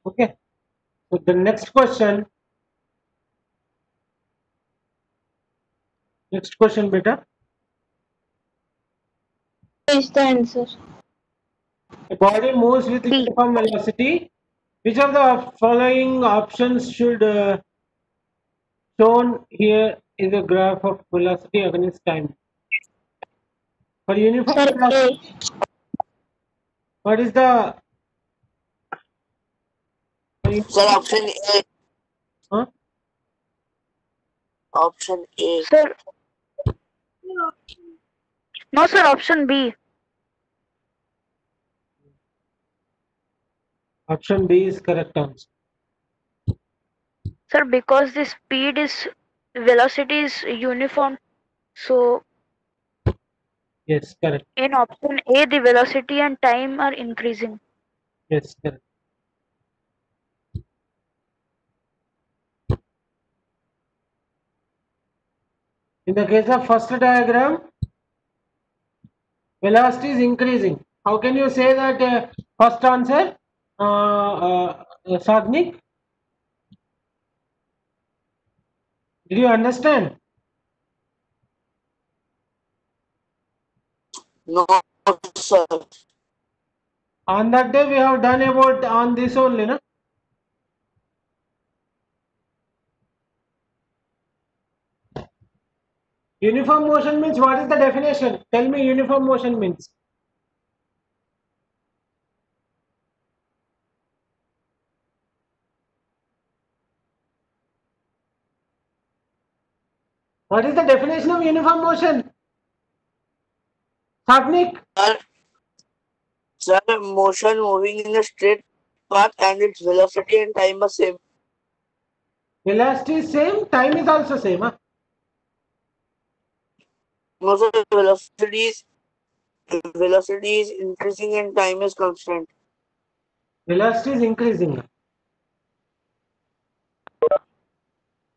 Okay. So the next question. Next question, beta. Is the answer. A body moves with B. uniform velocity. Which of the following options should shown here is a graph of velocity against time? For uniform Sir, velocity, A. what is the for Sir, uniform, option A. huh? Option A. Sir. No, sir. Option B. Option B is correct answer. Sir, because the speed is velocity is uniform, so Yes, correct. in option A, the velocity and time are increasing. Yes, correct. In the case of first diagram, velocity is increasing. How can you say that first answer, Sadnik? Did you understand? No, sir. On that day we have done about on this only, no? Uniform motion means what is the definition? Tell me uniform motion means. What is the definition of uniform motion? Sadnik? Sir, sir, motion moving in a straight path and its velocity and time are same. Velocity is same, time is also same. Huh? No, sir, velocity is increasing and time is constant. Velocity is increasing.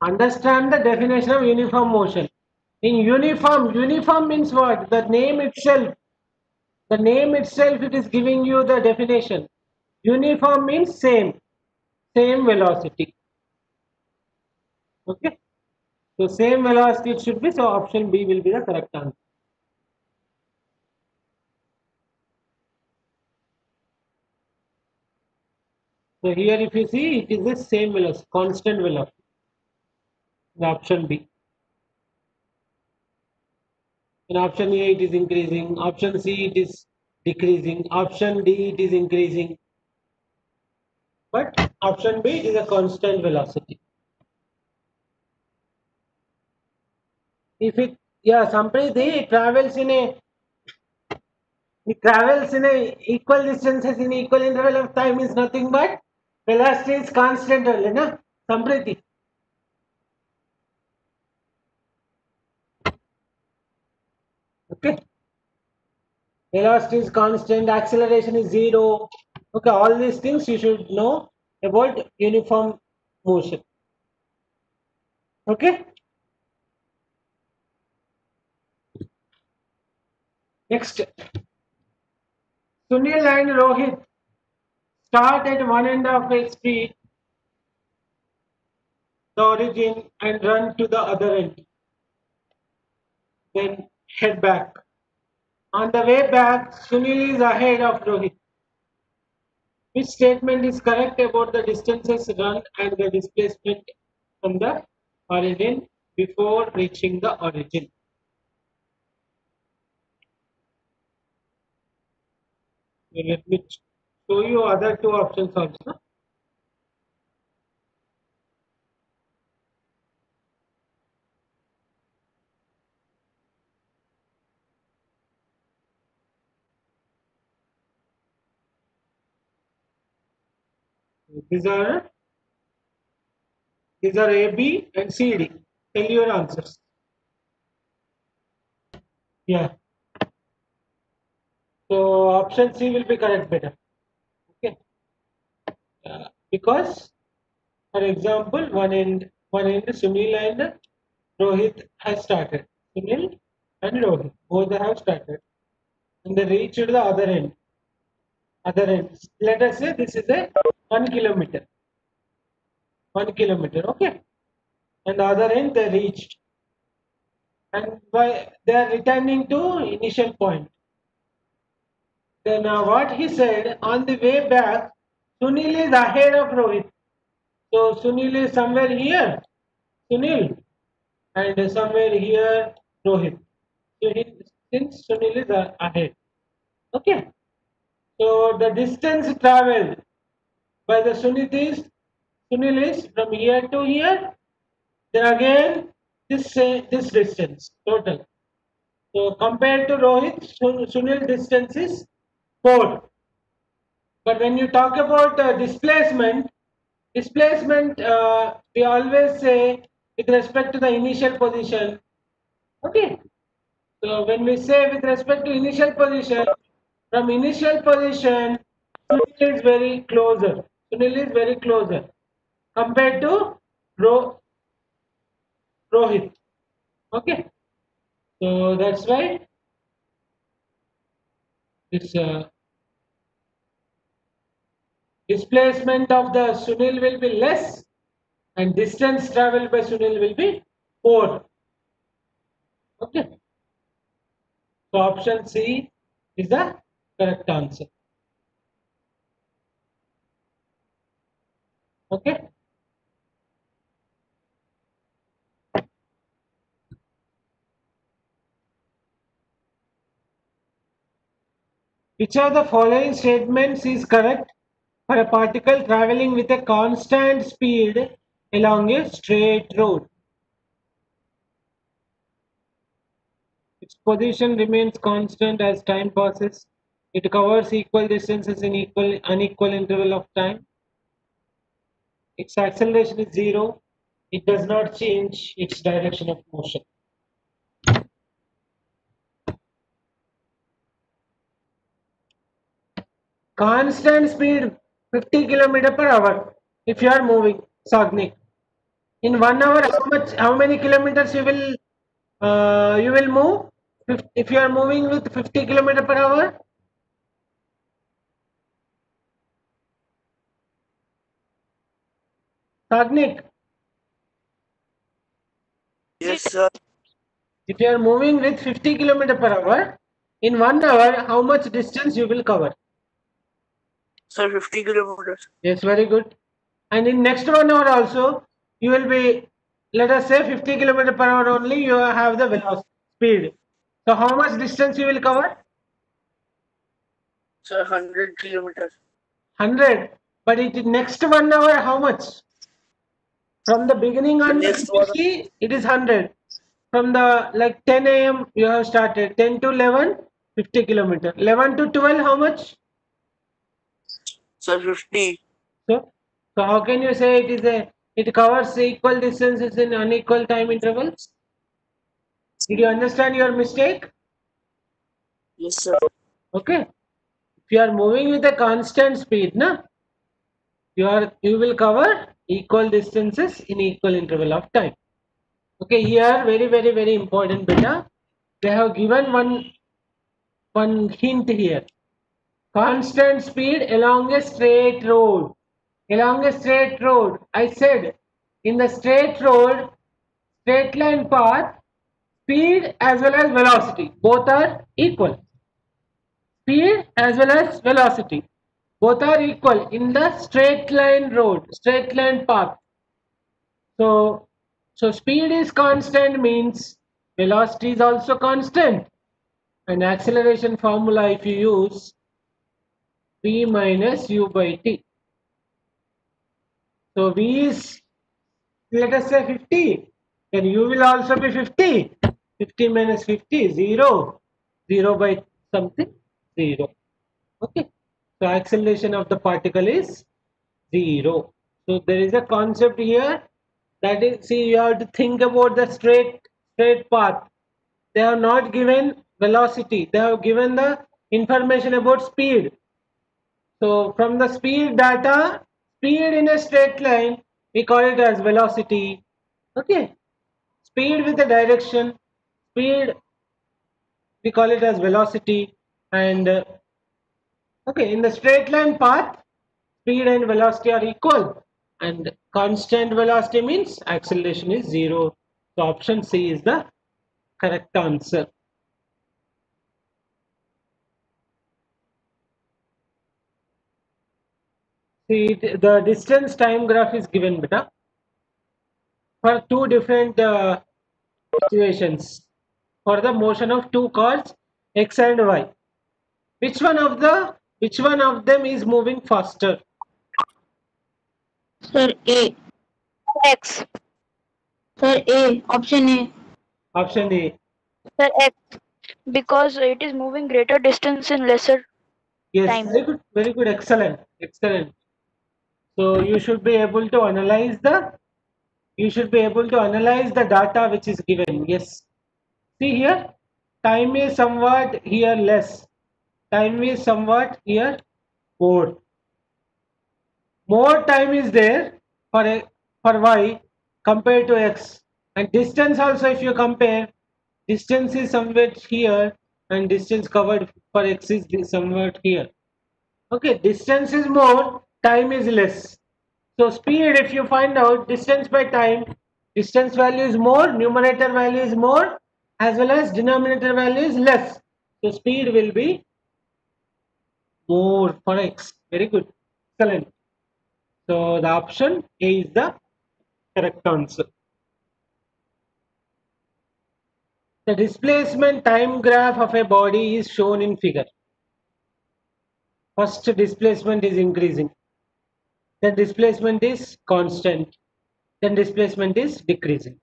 Understand the definition of uniform motion. In uniform means what? The name itself it is giving you the definition. Uniform means same velocity. Okay. So same velocity it should be. So option B will be the correct answer. So here if you see it is the same velocity, constant velocity. The option B. In option A it is increasing. Option C it is decreasing. Option D it is increasing. But option B is a constant velocity. If it, yeah, Sampriti, it travels in a equal distances in equal interval of time is nothing but velocity is constant only, na? Sampriti. Okay. Velocity is constant, acceleration is zero. Okay, all these things you should know about uniform motion. Okay. Next, Sunil and Rohit start at one end of a street, the origin, and run to the other end. Then head back. On the way back, Sunil is ahead of Rohit. Which statement is correct about the distances run and the displacement from the origin before reaching the origin? So let me show you other two options also. These are A, B, and C, D. Tell your answers. Yeah. So option C will be correct better. Okay. Because, for example, one end Sunil and Rohit has started. Sunil and Rohit both have started, and they reach to the other end. Let us say this is a 1 kilometer. 1 kilometer, okay. And the other end they reached. And by they are returning to initial point. Then what he said, on the way back, Sunil is ahead of Rohit. So Sunil is somewhere here, Sunil, and somewhere here, Rohit. So since Sunil is ahead, okay. So the distance traveled by the Sunil is from here to here. Then again this distance total. So compared to Rohit, Sunil distance is 4. But when you talk about displacement, we always say with respect to the initial position. Okay. So when we say with respect to initial position, from initial position, Sunil is very closer. Sunil is very closer compared to Rohit. Okay. So that's why this displacement of the Sunil will be less and distance traveled by Sunil will be 4. Okay. So option C is the correct answer. Okay. Which of the following statements is correct for a particle traveling with a constant speed along a straight road? Its position remains constant as time passes. It covers equal distances in unequal interval of time. Its acceleration is 0. It does not change its direction of motion. Constant speed 50 km per hour. If you are moving, Sagnik, in 1 hour, how many kilometers you will move? If you are moving with 50 km per hour, Sagnik, Yes, sir. if you are moving with 50 km per hour, in 1 hour, how much distance you will cover? Sir, 50 kilometers. Yes, very good. And in next 1 hour also, you will be, let us say 50 km per hour only, you have the velocity speed. So how much distance you will cover? Sir, 100 kilometers. 100. But it next 1 hour, how much? From the beginning The onwards, next you one, see, it is 100. From the like 10 a.m. you have started. 10 to 11, 50 kilometer. 11 to 12, how much? sir, 50. So how can you say it covers equal distances in unequal time intervals? Did you understand your mistake? Yes, sir. Okay. If you are moving with a constant speed, na, you will cover equal distances in equal interval of time. Okay, here very important beta. They have given one hint here. Constant speed along a straight road. Along a straight road. I said in the straight road, straight line path, speed as well as velocity both are equal. Speed as well as velocity both are equal in the straight line road, straight line path. So speed is constant means velocity is also constant. And acceleration formula, if you use v minus u by t. So v is, let us say 50, then u will also be 50. 50 minus 50, 0. 0 by something, 0. Okay. So acceleration of the particle is 0. So there is a concept here that is, see, you have to think about the straight path. They have not given velocity. They have given the information about speed. So from the speed data, speed in a straight line, we call it as velocity. Okay. Speed with the direction, speed, we call it as velocity. And okay, in the straight line path, speed and velocity are equal, and constant velocity means acceleration is 0. So option C is the correct answer. See, the distance time graph is given, beta, for two different situations. For the motion of two cars, X and Y. Which one of them is moving faster? Sir, A. X. Sir, A. Option A. Option A. Sir, X. Because it is moving greater distance in lesser Yes, time. very good, excellent, excellent. So you should be able to analyze the data which is given. Yes. See here, time is somewhat here less. Time is somewhat here more. More time is there for Y compared to X, and distance also, if you compare, distance is somewhat here and distance covered for X is somewhat here. Okay, distance is more, time is less. So speed, if you find out distance by time, distance value is more, numerator value is more, as well as denominator value is less. So speed will be more for X. Very good, excellent. So the option A is the correct answer. The displacement time graph of a body is shown in figure. First displacement is increasing, then displacement is constant, then displacement is decreasing.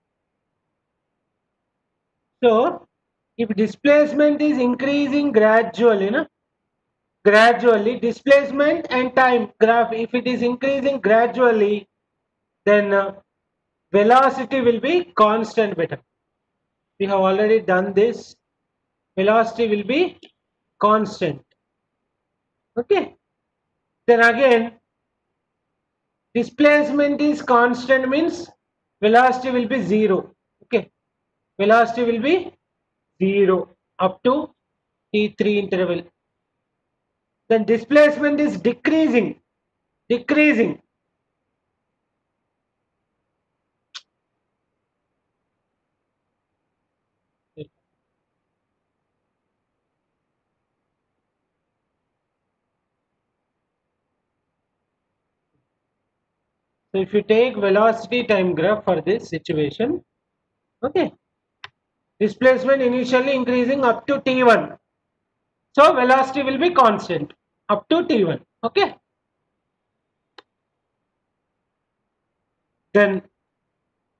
So if displacement is increasing gradually, displacement and time graph, if it is increasing gradually, then velocity will be constant, beta. We have already done this. Velocity will be constant. Okay. Then again, displacement is constant means velocity will be 0. Okay. Velocity will be 0 up to t3 interval. Then displacement is decreasing. So if you take velocity time graph for this situation, okay, displacement initially increasing up to t1. So velocity will be constant up to t1. Okay. Then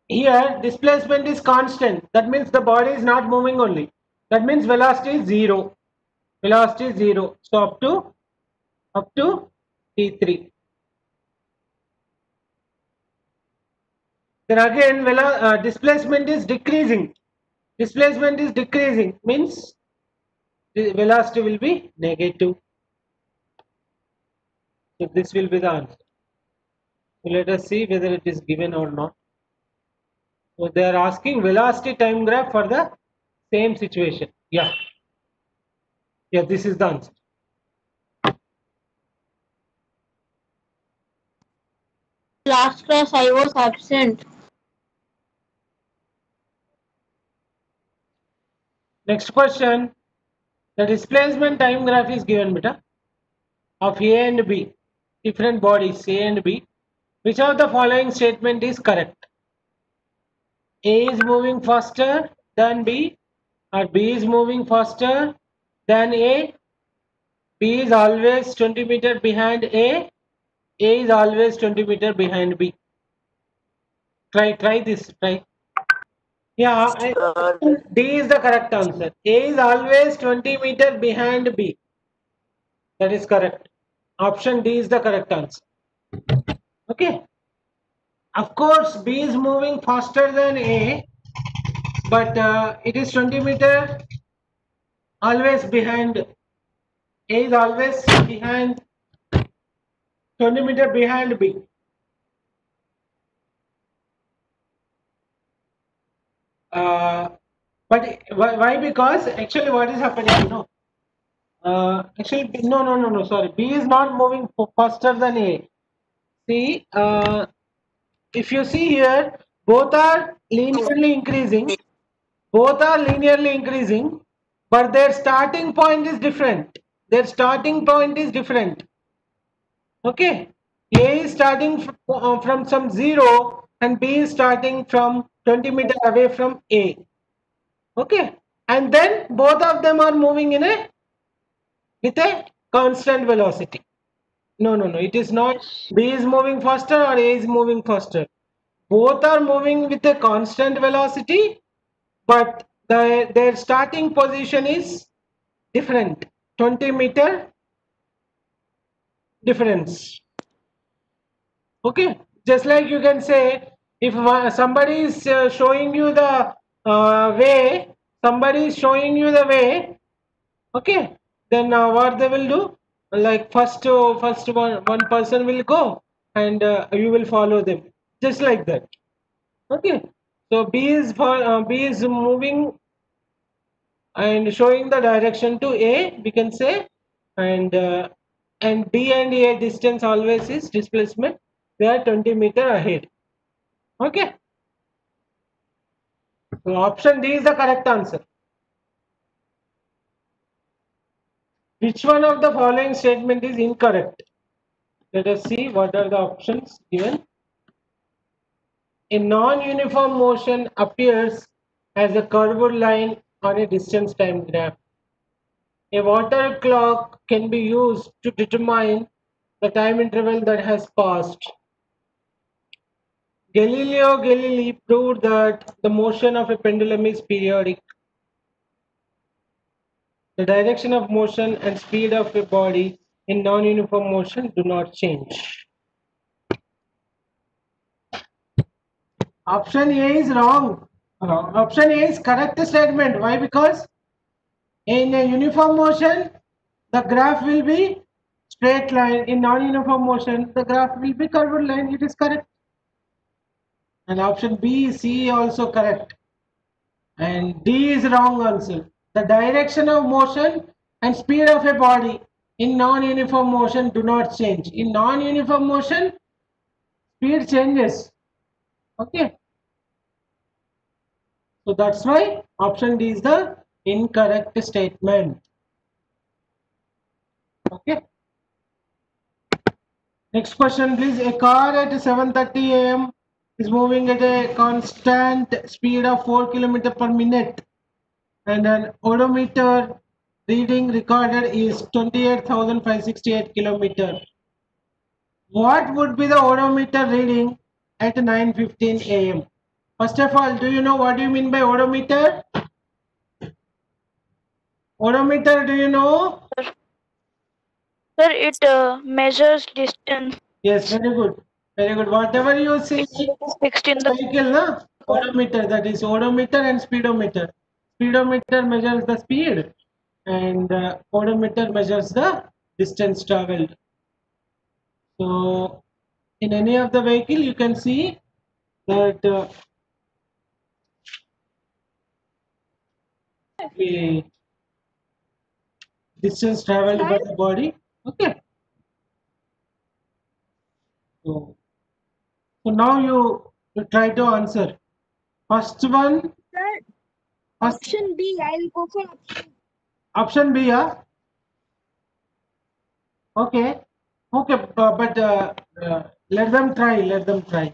here displacement is constant. That means the body is not moving only. That means velocity is 0. Velocity is 0. So up to t3. Then again displacement is decreasing. Displacement is decreasing means the velocity will be negative. So this will be the answer. So let us see whether it is given or not. So they are asking velocity time graph for the same situation. Yeah, this is the answer. Last class I was absent. Next question. The displacement time graph is given, beta, of A and B, different bodies A and B. Which of the following statement is correct? A is moving faster than B, or B is moving faster than A. B is always 20 meters behind A. A is always 20 meters behind B. Try this. Yeah, D is the correct answer. A is always 20 meters behind B. That is correct. Option D is the correct answer. Okay. Of course, B is moving faster than A, but it is 20 meters always behind. A is always behind 20 meters behind B. But why? Because actually what is happening, actually no, sorry, B is not moving faster than A. See, if you see here, both are linearly increasing. Both are linearly increasing, but their starting point is different. Their starting point is different. Okay, A is starting from some 0 and B is starting from 20 meters away from A. Okay, and then both of them are moving in a with a constant velocity. No, it is not. B is moving faster or A is moving faster. Both are moving with a constant velocity, but their starting position is different. 20-meter difference. Okay, just like you can say, if somebody is showing you the way, somebody is showing you the way. Okay, then what they will do? Like first one person will go, and you will follow them, just like that. Okay, so B is moving and showing the direction to A, we can say, and B and A distance always is displacement. They are 20 meter ahead. Okay, so option D is the correct answer. Which one of the following statement is incorrect? Let us see what are the options given. A non-uniform motion appears as a curved line on a distance time graph. A water clock can be used to determine the time interval that has passed. Galileo Galilei proved that the motion of a pendulum is periodic. The direction of motion and speed of a body in non-uniform motion do not change. Option A is wrong. Option A is correct statement. Why? Because in a uniform motion, the graph will be straight line. In non-uniform motion, the graph will be curved line. It is correct. And option B, C also correct. And D is wrong answer. The direction of motion and speed of a body in non-uniform motion do not change. In non-uniform motion, speed changes. Okay. So that's why option D is the incorrect statement. Okay. Next question, please. A car at 7:30 a.m. is moving at a constant speed of 4 km per minute, and an odometer reading recorded is 28,568 km. What would be the odometer reading at 9:15 a.m.? First of all, do you know what do you mean by odometer? Odometer, do you know? Sir, it measures distance. Yes, very good. Very good. Whatever you see, It is fixed in the cycle, na? Odometer, that is odometer and speedometer. Speedometer measures the speed, and odometer measures the distance traveled. So, in any of the vehicle, you can see that the distance traveled by the body. Okay. So now you try to answer. First one. Sir, First, option B. I'll go for option B, yeah. Okay. Okay, but let them try. Let them try.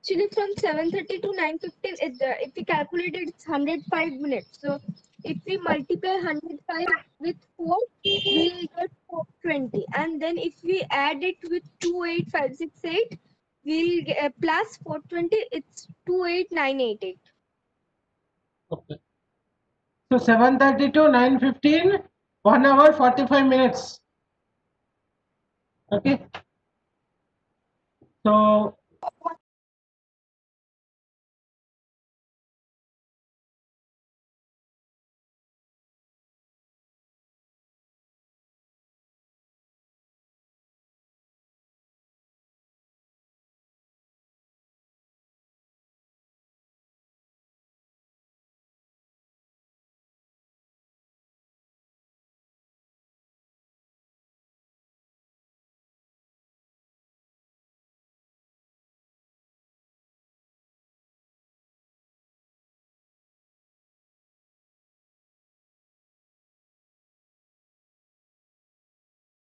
actually from 7:30 to 9:15. If we calculate it, it's 105 minutes. So if we multiply 105 with 4, we'll get 420. And then if we add it with 28568, we'll get plus 420. It's 28988. Okay. So 7:30 to 9:15, 1 hour 45 minutes. Okay. So